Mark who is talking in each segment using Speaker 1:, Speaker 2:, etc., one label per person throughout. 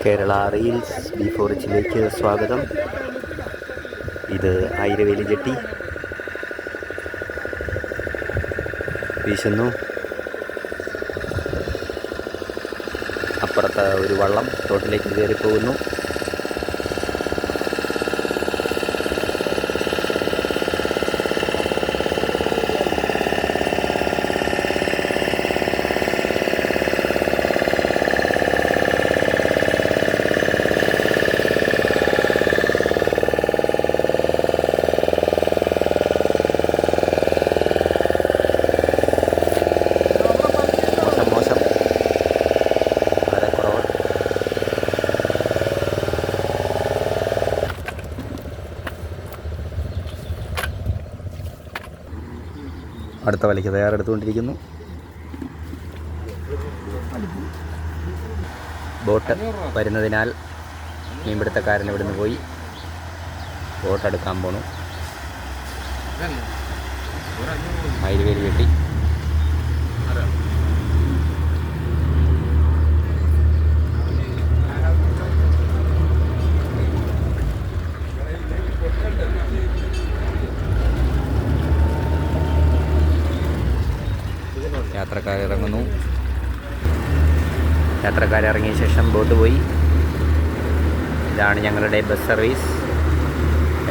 Speaker 1: Kerala reels ബി4 റിച്ചിലേക്ക് സ്വാഗതം. ഇത് ആയിരവേലി jetty വീശുന്നു. അപ്പുറത്ത് ഒരു വള്ളം തോട്ടിലേക്ക് കയറി പോകുന്നു. അടുത്ത വലയ്ക്ക് തയ്യാറെടുത്തുകൊണ്ടിരിക്കുന്നു. ബോട്ട് വരുന്നതിനാൽ മീൻപിടുത്തക്കാരൻ ഇവിടുന്ന് പോയി ബോട്ട് എടുക്കാൻ പോണു. ആയിരവേലി ജെട്ടി യാത്രക്കാരിറങ്ങുന്നു. യാത്രക്കാരിറങ്ങിയ ശേഷം ബോട്ട് പോയി. ഇതാണ് ഞങ്ങളുടെ ബസ് സർവീസ്.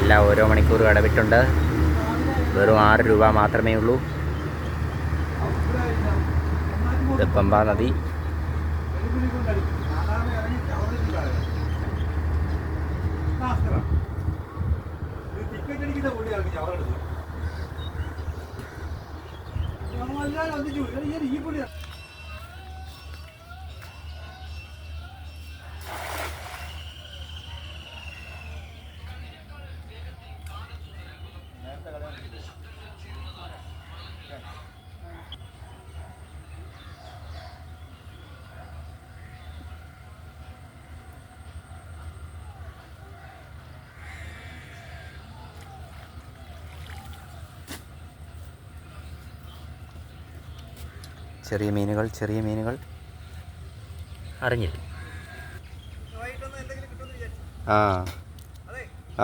Speaker 1: എല്ലാം ഓരോ മണിക്കൂർ ഇടവിട്ടുണ്ട്. വെറും 6 രൂപ മാത്രമേ ഉള്ളൂ. ഇത് പമ്പാ നദി. ചെറിയ മീനുകൾ അറിഞ്ഞില്ല. ആ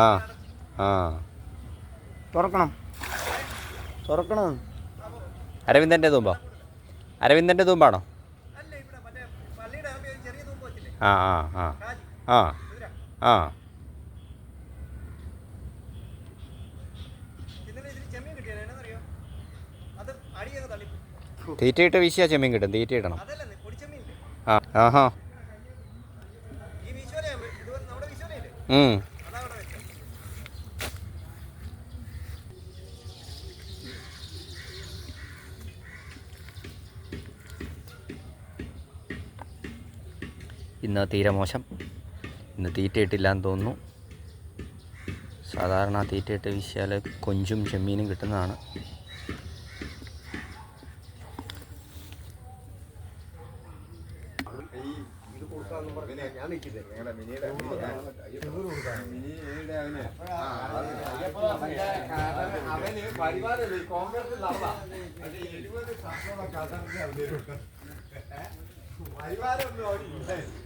Speaker 1: ആ ആ തുറക്കണം. അരവിന്ദൻ്റെ തൂമ്പാണോ? ആ ആ ആ ആ ആ തീറ്റയിട്ട് വീശിയാൽ ചെമ്മീൻ കിട്ടും. തീറ്റ ഇടണം. ആ ആഹാ ഇന്ന് തീരെ മോശം. ഇന്ന് തീറ്റയിട്ടില്ലാന്ന് തോന്നുന്നു. സാധാരണ തീറ്റയിട്ട് വീശിയാൽ കൊഞ്ചും ചെമ്മീനും കിട്ടുന്നതാണ്.
Speaker 2: അവന് പരിപാടിയല്ലേ കോൺഗ്രസ് നടന്ന 70 പരിപാടിയൊന്നും അവരില്ല.